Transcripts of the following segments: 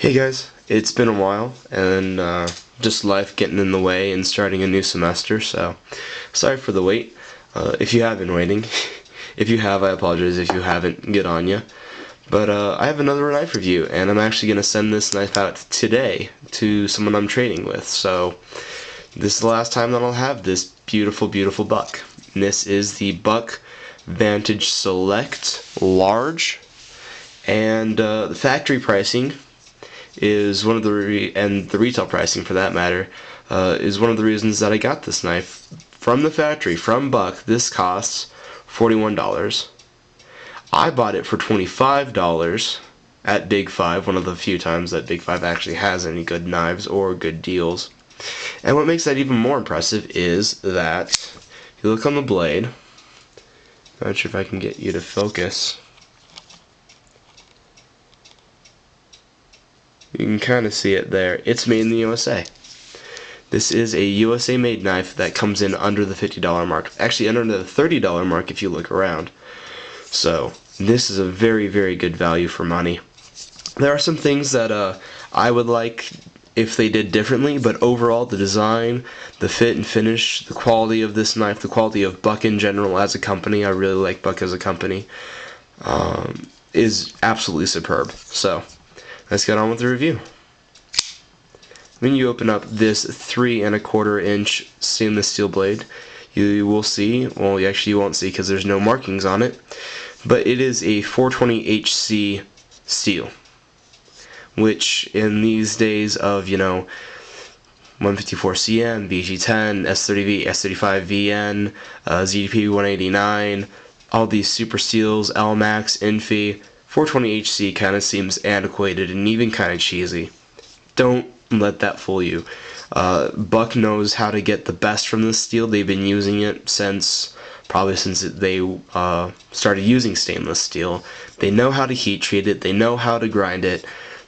Hey guys, it's been a while, and just life getting in the way and starting a new semester, so sorry for the wait. If you have been waiting, if you have, I apologize. If you haven't, good on you. But I have another knife review, and I'm actually going to send this knife out today to someone I'm trading with, so this is the last time that I'll have this beautiful, beautiful buck. And this is the Buck Vantage Select Large, and the factory pricing is one of the and the retail pricing for that matter is one of the reasons that I got this knife from the factory from Buck. This costs $41. I bought it for $25 at Big Five, one of the few times that Big Five actually has any good knives or good deals. And what makes that even more impressive is that if you look on the blade, I'm not sure if I can get you to focus. You can kind of see it there. It's made in the USA. This is a USA made knife that comes in under the $50 mark. Actually under the $30 mark if you look around. So this is a very, very good value for money. There are some things that I would like if they did differently, but overall the design, the fit and finish, the quality of this knife, the quality of Buck in general as a company, I really like Buck as a company, is absolutely superb. So let's get on with the review. When you open up this 3 1/4 inch stainless steel blade, you will see, well actually you won't see because there's no markings on it, but it is a 420HC steel, which in these days of, 154CM, VG10, S30V, S35VN, ZDP 189, all these super steels, LMAX, Infi, 420HC kind of seems antiquated and even kind of cheesy. Don't let that fool you. Buck knows how to get the best from this steel. They've been using it probably since they started using stainless steel. They know how to heat treat it. They know how to grind it.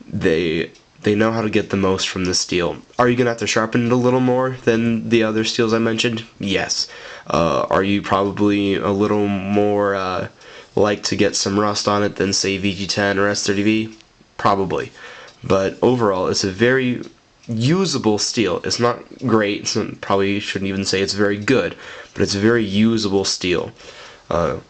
They know how to get the most from the steel. Are you gonna have to sharpen it a little more than the other steels I mentioned? Yes. Are you probably a little more like to get some rust on it than say VG10 or S30V? Probably. But overall it's a very usable steel. It's not great, so probably shouldn't even say it's very good, but it's a very usable steel. The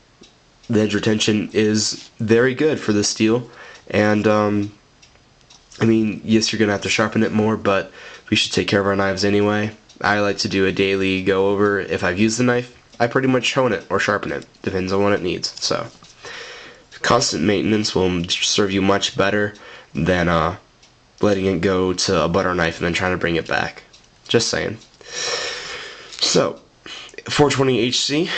edge retention is very good for the steel, and I mean, yes, you're gonna have to sharpen it more, but we should take care of our knives anyway. I like to do a daily go over. If I've used the knife, I pretty much hone it or sharpen it, depends on what it needs. So constant maintenance will serve you much better than letting it go to a butter knife and then trying to bring it back. Just saying. So 420HC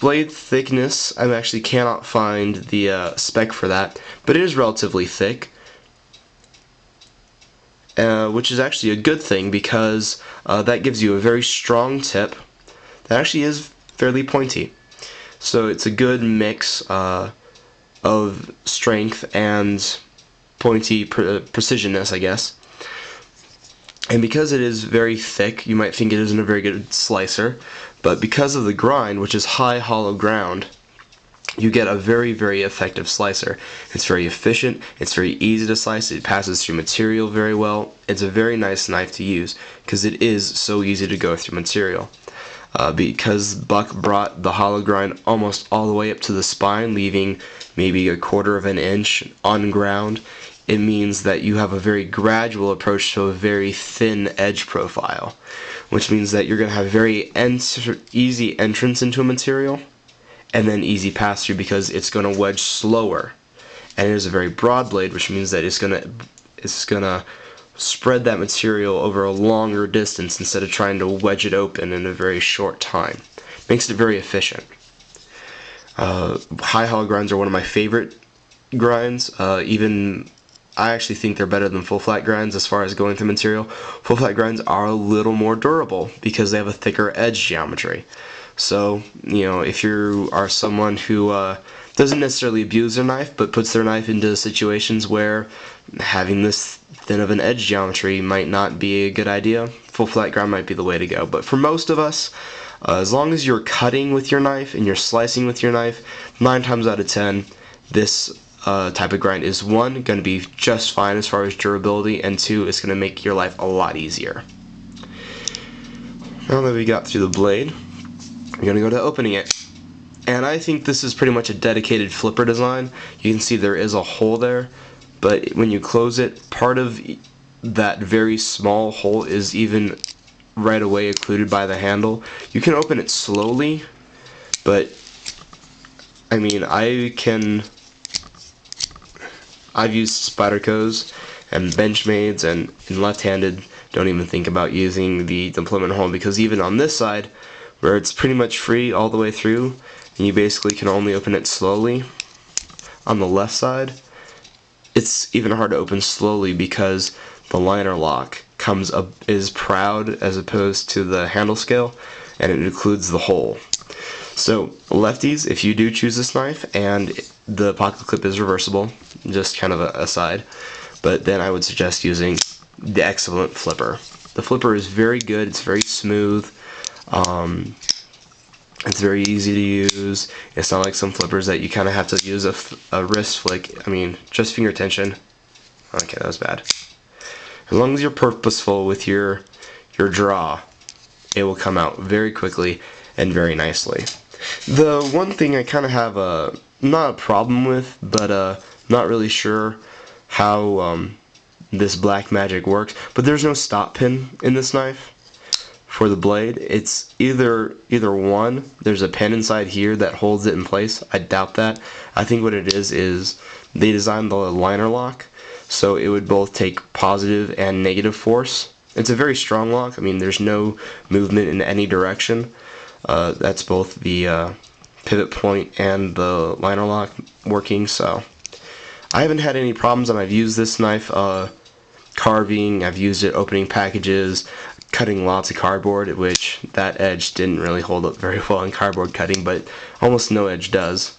blade thickness, I actually cannot find the spec for that, but it is relatively thick, which is actually a good thing because that gives you a very strong tip that actually is fairly pointy. So it's a good mix of strength and pointy precisionness, I guess. And because it is very thick, you might think it isn't a very good slicer, but because of the grind, which is high hollow ground, you get a very, very effective slicer. It's very efficient, it's very easy to slice, it passes through material very well. It's a very nice knife to use because it is so easy to go through material. Because Buck brought the hollow grind almost all the way up to the spine, leaving maybe 1/4 of an inch on ground, it means that you have a very gradual approach to a very thin edge profile, which means that you're going to have very easy entrance into a material and then easy pass through because it's going to wedge slower. And it is a very broad blade, which means that it's going to spread that material over a longer distance instead of trying to wedge it open in a very short time. Makes it very efficient. High hollow grinds are one of my favorite grinds. Even I actually think they're better than full flat grinds as far as going through material. Full flat grinds are a little more durable because they have a thicker edge geometry. So, if you are someone who doesn't necessarily abuse their knife, but puts their knife into situations where having this thin of an edge geometry might not be a good idea, full flat grind might be the way to go. But for most of us, as long as you're cutting with your knife and you're slicing with your knife, 9 times out of 10, this type of grind is one, going to be just fine as far as durability, and two, it's going to make your life a lot easier. Now that we got through the blade, we're going to go to opening it. And I think this is pretty much a dedicated flipper design. You can see there is a hole there, but when you close it, part of that very small hole is even right away occluded by the handle. You can open it slowly, but I mean, I've used Spydercos and Benchmades, and in left-handed don't even think about using the deployment hole, because even on this side, where it's pretty much free all the way through, and you basically can only open it slowly, on the left side, it's even hard to open slowly because the liner lock is proud as opposed to the handle scale, and it includes the hole. So lefties, if you do choose this knife, and the pocket clip is reversible, just kind of a aside, but then I would suggest using the excellent flipper. The flipper is very good, it's very smooth, it's very easy to use. It's not like some flippers that you kind of have to use a wrist flick. I mean, just finger tension. Okay, that was bad. As long as you're purposeful with your draw, it will come out very quickly and very nicely. The one thing I kind of have not a problem with, but not really sure how this black magic works, but there's no stop pin in this knife for the blade. It's either one, there's a pin inside here that holds it in place. I doubt that. I think what it is they designed the liner lock so it would both take positive and negative force. It's a very strong lock. I mean, there's no movement in any direction. That's both the pivot point and the liner lock working, so I haven't had any problems, and I've used this knife carving, I've used it opening packages, cutting lots of cardboard, which that edge didn't really hold up very well in cardboard cutting, but almost no edge does.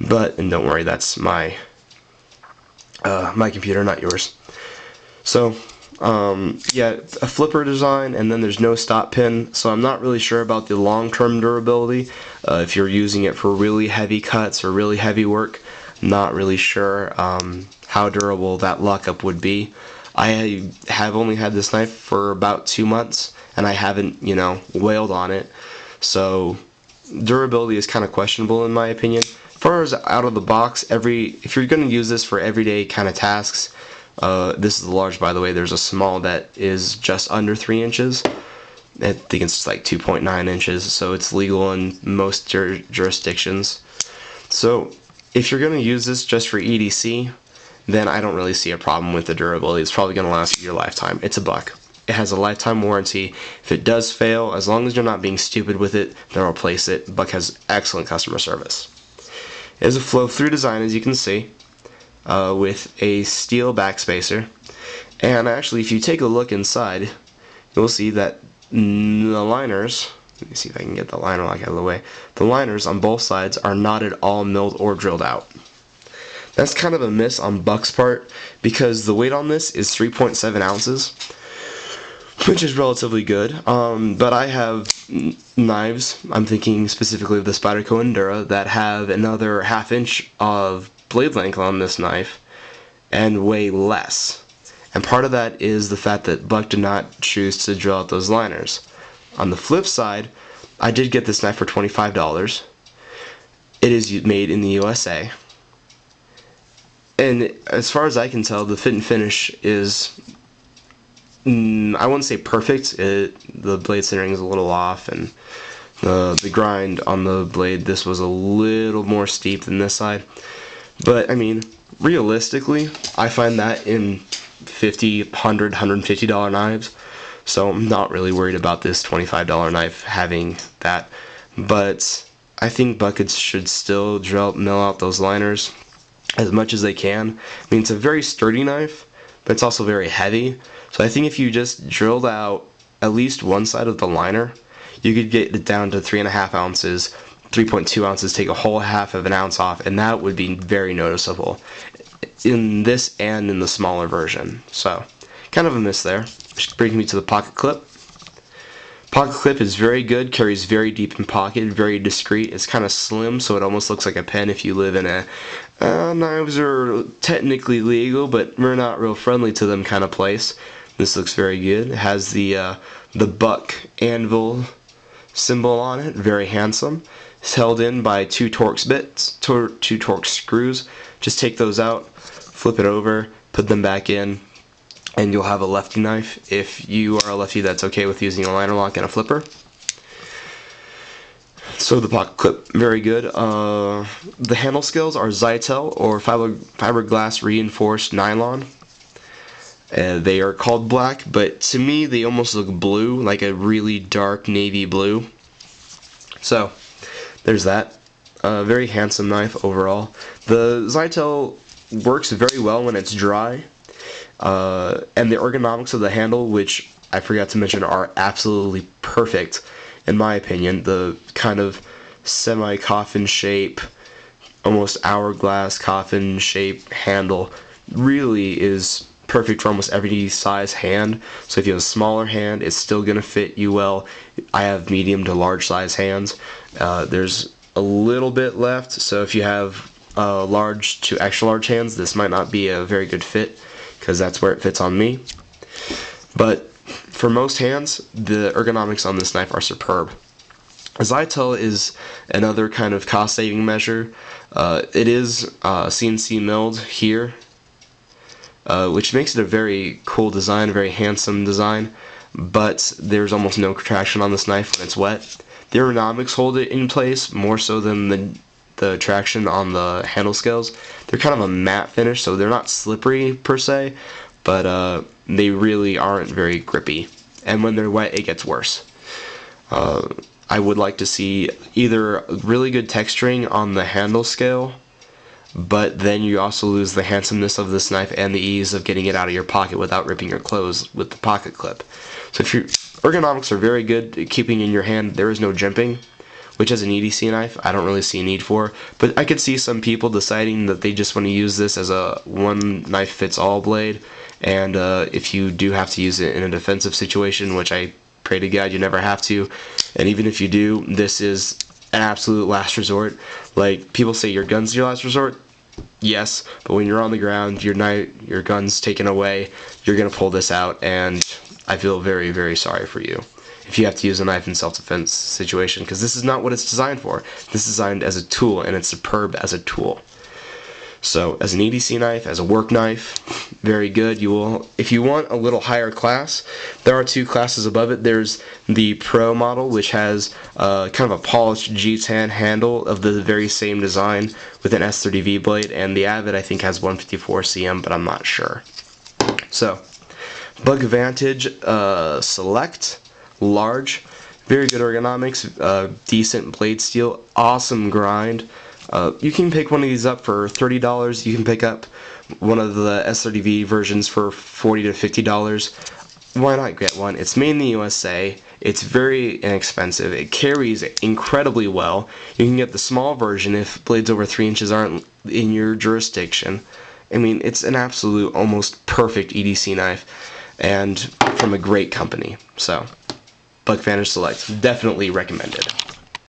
And don't worry, that's my computer, not yours. So yeah, a flipper design, and then there's no stop pin, so I'm not really sure about the long-term durability. If you're using it for really heavy cuts or really heavy work, not really sure how durable that lockup would be. I have only had this knife for about 2 months, and I haven't, wailed on it, so durability is kind of questionable in my opinion. As far as out of the box, if you're going to use this for everyday kind of tasks, this is the large, by the way. There's a small that is just under 3 inches. I think it's like 2.9 inches, so it's legal in most jurisdictions. So if you're going to use this just for EDC, then I don't really see a problem with the durability. It's probably going to last you your lifetime. It's a buck. It has a lifetime warranty. If it does fail, as long as you're not being stupid with it, they'll replace it. Buck has excellent customer service. It has a flow-through design, as you can see, with a steel backspacer. And actually, if you take a look inside, you'll see that the liners, let me see if I can get the liner lock out of the way, the liners on both sides are not at all milled or drilled out. That's kind of a miss on Buck's part, because the weight on this is 3.7 ounces, which is relatively good. But I have knives, I'm thinking specifically of the Spyderco Endura, that have another ½ inch of blade length on this knife and weigh less. And part of that is the fact that Buck did not choose to drill out those liners. On the flip side, I did get this knife for $25. It is made in the USA. And as far as I can tell, the fit and finish is, I wouldn't say perfect. The blade centering is a little off, and the grind on the blade, this was a little more steep than this side. But, I mean, realistically, I find that in $50, $100, $150 knives, so I'm not really worried about this $25 knife having that. But I think buckets should still mill out those liners as much as they can. I mean, it's a very sturdy knife, but it's also very heavy. So I think if you just drilled out at least one side of the liner, you could get it down to 3.5 ounces, 3.2 ounces, take a whole ½ of an ounce off, and that would be very noticeable in this and in the smaller version. So kind of a miss there. Which brings me to the pocket clip. Pocket clip is very good, carries very deep in pocket, very discreet. It's kind of slim, so it almost looks like a pen if you live in a knives are technically legal, but we're not real friendly to them kind of place. This looks very good. It has the buck anvil symbol on it, very handsome. It's held in by two Torx bits, two Torx screws. Just take those out, flip it over, put them back in, and you'll have a lefty knife. If you are a lefty that's okay with using a liner lock and a flipper. So the pocket clip, very good. The handle scales are Zytel or fiberglass reinforced nylon. They are called black, but to me they almost look blue, like a really dark navy blue. So there's that. Very handsome knife overall. The Zytel works very well when it's dry. And the ergonomics of the handle, which I forgot to mention, are absolutely perfect in my opinion. The kind of semi-coffin shape, almost hourglass coffin shape handle really is perfect for almost every size hand. So if you have a smaller hand, it's still going to fit you well. I have medium to large size hands. There's a little bit left, so if you have large to extra large hands, this might not be a very good fit, because that's where it fits on me. But for most hands, the ergonomics on this knife are superb. Zytel is another kind of cost-saving measure. It is CNC milled here, which makes it a very cool design, a very handsome design, but there's almost no traction on this knife when it's wet. The ergonomics hold it in place more so than the traction on the handle scales. They're kind of a matte finish, so they're not slippery per se, but they really aren't very grippy. And when they're wet, it gets worse. I would like to see either really good texturing on the handle scale, but then you also lose the handsomeness of this knife and the ease of getting it out of your pocket without ripping your clothes with the pocket clip. So if your ergonomics are very good at keeping in your hand, there is no jimping, which as an EDC knife I don't really see a need for, but I could see some people deciding that they just want to use this as a one knife fits all blade, and if you do have to use it in a defensive situation, which I pray to God you never have to, and even if you do, this is an absolute last resort. Like, people say your gun's your last resort. Yes, but when you're on the ground, your gun's taken away, you're gonna pull this out, and I feel very, very sorry for you if you have to use a knife in self-defense situation, because this is not what it's designed for. This is designed as a tool, and it's superb as a tool. So as an EDC knife, as a work knife, very good. If you want a little higher class, there are two classes above it. There's the Pro model, which has kind of a polished G10 handle of the very same design with an S30V blade, and the Avid I think has 154 cm, but I'm not sure. So Bug Vantage Select, large, very good ergonomics, decent blade steel, awesome grind. You can pick one of these up for $30. You can pick up one of the S30V versions for $40 to $50. Why not get one? It's made in the USA. It's very inexpensive. It carries incredibly well. You can get the small version if blades over 3 inches aren't in your jurisdiction. I mean, it's an absolute, almost perfect EDC knife, and from a great company. So, Bug Vantage Select, definitely recommended.